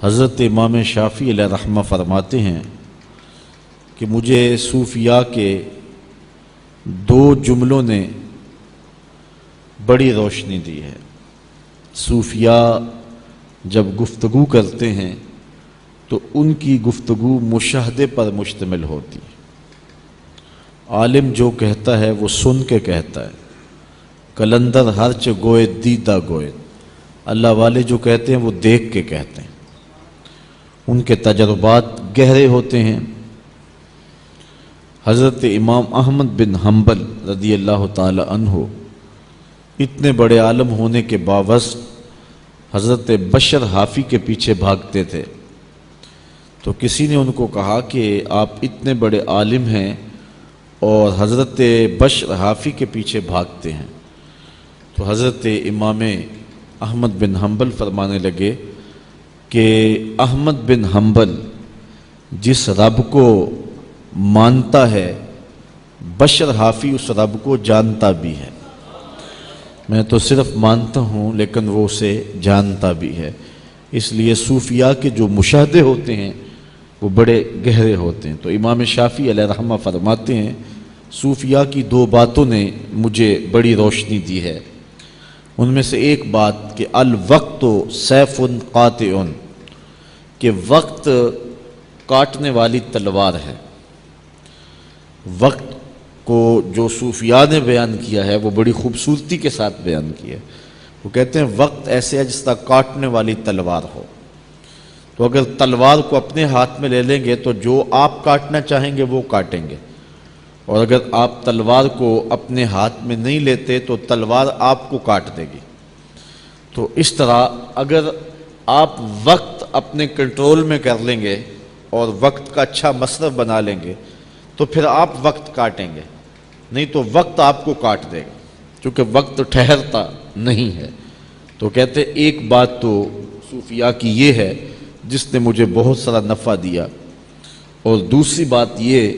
حضرت امام شافعی علیہ رحمہ فرماتے ہیں کہ مجھے صوفیاء کے دو جملوں نے بڑی روشنی دی ہے۔ صوفیاء جب گفتگو کرتے ہیں تو ان کی گفتگو مشاہدے پر مشتمل ہوتی ہے۔ عالم جو کہتا ہے وہ سن کے کہتا ہے، کلندر ہرچ گوئے دیدہ گوئے۔ اللہ والے جو کہتے ہیں وہ دیکھ کے کہتے ہیں، ان کے تجربات گہرے ہوتے ہیں۔ حضرت امام احمد بن حنبل رضی اللہ تعالی عنہ اتنے بڑے عالم ہونے کے باوجود حضرت بشر حافی کے پیچھے بھاگتے تھے۔ تو کسی نے ان کو کہا کہ آپ اتنے بڑے عالم ہیں اور حضرت بشر حافی کے پیچھے بھاگتے ہیں۔ تو حضرت امام احمد بن حنبل فرمانے لگے کہ احمد بن حنبل جس رب کو مانتا ہے بشر حافی اس رب کو جانتا بھی ہے۔ میں تو صرف مانتا ہوں لیکن وہ اسے جانتا بھی ہے۔ اس لیے صوفیاء کے جو مشاہدے ہوتے ہیں وہ بڑے گہرے ہوتے ہیں۔ تو امام شافعی علیہ رحمہ فرماتے ہیں صوفیاء کی دو باتوں نے مجھے بڑی روشنی دی ہے۔ ان میں سے ایک بات کہ الوقت سیف قاطع، کہ وقت کاٹنے والی تلوار ہے۔ وقت کو جو صوفیاء نے بیان کیا ہے وہ بڑی خوبصورتی کے ساتھ بیان کیا ہے۔ وہ کہتے ہیں وقت ایسے ہے جس طرح کاٹنے والی تلوار ہو۔ تو اگر تلوار کو اپنے ہاتھ میں لے لیں گے تو جو آپ کاٹنا چاہیں گے وہ کاٹیں گے، اور اگر آپ تلوار کو اپنے ہاتھ میں نہیں لیتے تو تلوار آپ کو کاٹ دے گی۔ تو اس طرح اگر آپ وقت اپنے کنٹرول میں کر لیں گے اور وقت کا اچھا مصرف بنا لیں گے تو پھر آپ وقت کاٹیں گے، نہیں تو وقت آپ کو کاٹ دے گا، چونکہ وقت ٹھہرتا نہیں ہے۔ تو کہتے ایک بات تو صوفیاء کی یہ ہے جس نے مجھے بہت سارا نفع دیا، اور دوسری بات یہ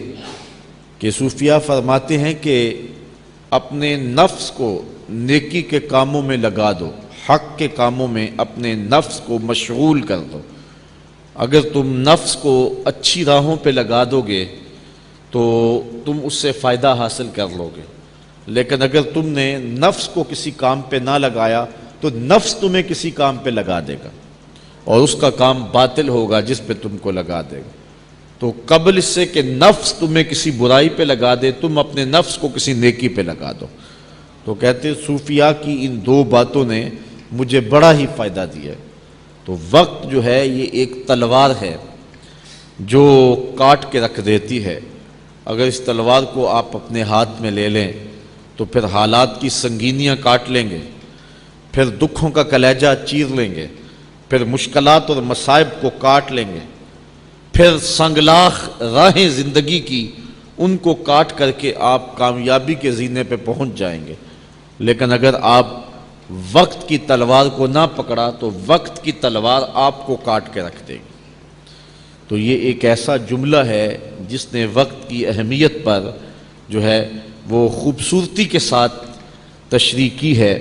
کہ صوفیاء فرماتے ہیں کہ اپنے نفس کو نیکی کے کاموں میں لگا دو، حق کے کاموں میں اپنے نفس کو مشغول کر دو۔ اگر تم نفس کو اچھی راہوں پہ لگا دو گے تو تم اس سے فائدہ حاصل کر لو گے، لیکن اگر تم نے نفس کو کسی کام پہ نہ لگایا تو نفس تمہیں کسی کام پہ لگا دے گا، اور اس کا کام باطل ہوگا جس پہ تم کو لگا دے گا۔ تو قبل اس سے کہ نفس تمہیں کسی برائی پہ لگا دے، تم اپنے نفس کو کسی نیکی پہ لگا دو۔ تو کہتے صوفیاء کی ان دو باتوں نے مجھے بڑا ہی فائدہ دیا ہے۔ تو وقت جو ہے یہ ایک تلوار ہے جو کاٹ کے رکھ دیتی ہے۔ اگر اس تلوار کو آپ اپنے ہاتھ میں لے لیں تو پھر حالات کی سنگینیاں کاٹ لیں گے، پھر دکھوں کا کلیجہ چیر لیں گے، پھر مشکلات اور مصائب کو کاٹ لیں گے، پھر سنگلاخ راہیں زندگی کی ان کو کاٹ کر کے آپ کامیابی کے زینے پہ پہنچ جائیں گے۔ لیکن اگر آپ وقت کی تلوار کو نہ پکڑا تو وقت کی تلوار آپ کو کاٹ کے رکھ دے گی۔ تو یہ ایک ایسا جملہ ہے جس نے وقت کی اہمیت پر جو ہے وہ خوبصورتی کے ساتھ تشریح کی ہے۔